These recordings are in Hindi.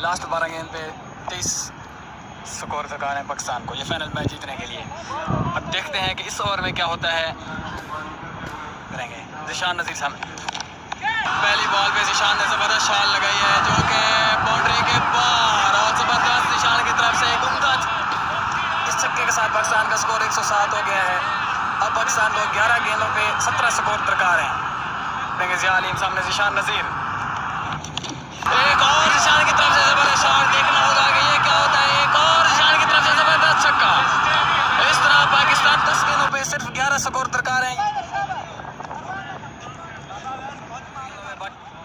लास्ट 12 गेंद पे 23 स्कोर दरकार है पाकिस्तान को ये फाइनल मैच जीतने के लिए। अब देखते हैं कि इस ओवर में क्या होता है। करेंगे ज़िशान नज़ीर साहब, पहली बॉल पे ज़िशान ने ज़बरदस्त शॉट लगाई है जो कि बाउंड्री के बाहर, और ज़बरदस्त ज़िशान की तरफ से एक उम्दा इस छक्के के साथ पाकिस्तान का स्कोर 107 हो गया है। अब पाकिस्तान को 11 गेंदों पे 17 स्कोर दरकार है। देखेंगे ज़िया अलीम सामने ज़िशान नज़ीर, एक और ज़िशान की तरफ से ज़बरदस्त शॉट, देखना होगा कि ये क्या होता है। एक और ज़िशान की तरफ से ज़बरदस्त छक्का। इस तरह पाकिस्तान 10 गेंदों पे सिर्फ 11 स्कोर दरकार है।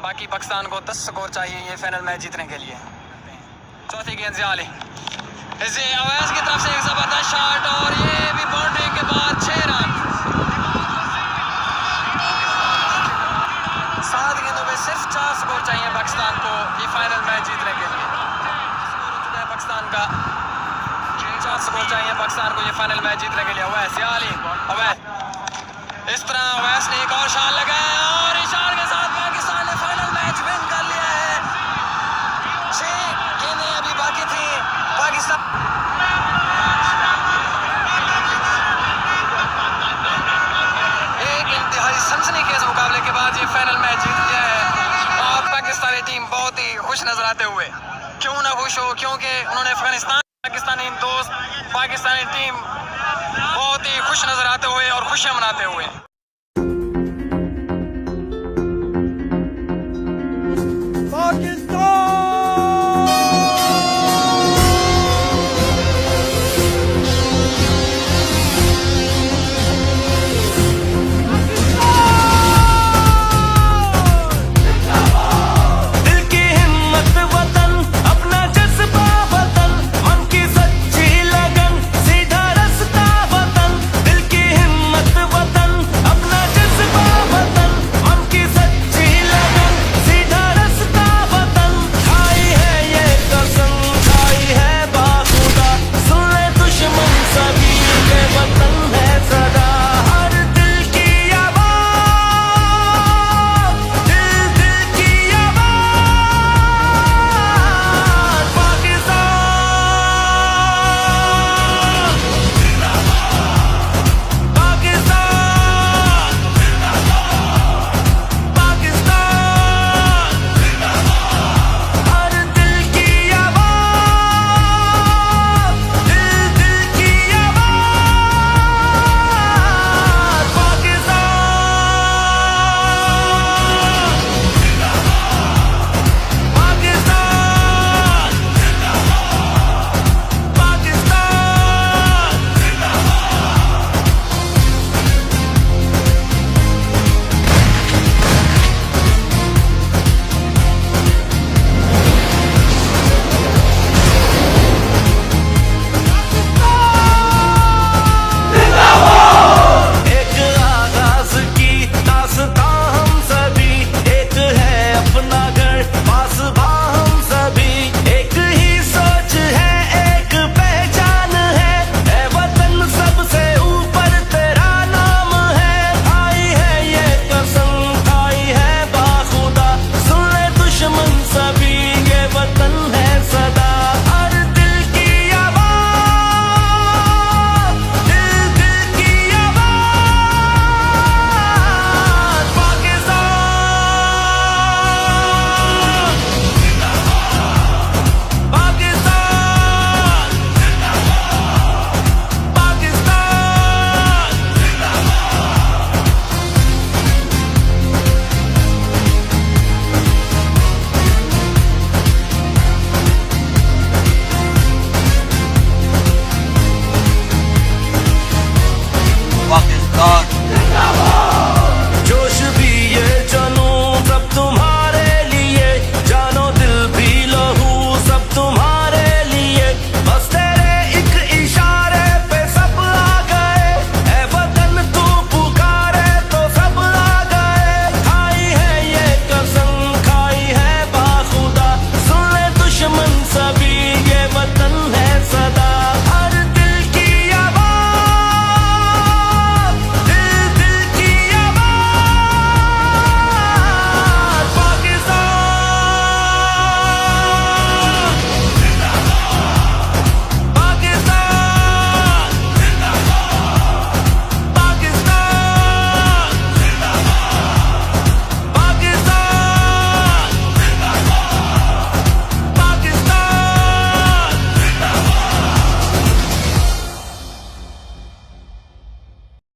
बाकी पाकिस्तान को 10 स्कोर चाहिए ये फाइनल मैच जीतने के लिए। चौथी गेंद ज़िया अली, अवैस की तरफ से एक ज़बरदस्त शॉट, और ये भी बाउंड्री के बाद 6 रन। 7 गेंदों में सिर्फ 4 स्कोर चाहिए पाकिस्तान को ये फाइनल मैच जीतने के लिए। पाकिस्तान का 4 स्कोर चाहिए पाकिस्तान को ये फाइनल मैच जीतने के लिए। अवैस, ज़िया अली, अवैस, इस तरह अवैस ने एक और शॉट लगाया और इस शॉट के साथ पाकिस्तान ने फाइनल मैच विन कर लिया है। 6 गेंदें अभी बाकी थी। पाकिस्तान एक इंतहाई सनसनीखेज मुकाबले के बाद ये फाइनल मैच जीत गया है, और पाकिस्तानी टीम बहुत ही खुश नजर आते हुए, क्यों ना खुश हो, क्योंकि उन्होंने अफगानिस्तान पाकिस्तानी दोस्त पाकिस्तानी टीम बहुत ही खुश नजर आते हुए और खुशियां मनाते हुए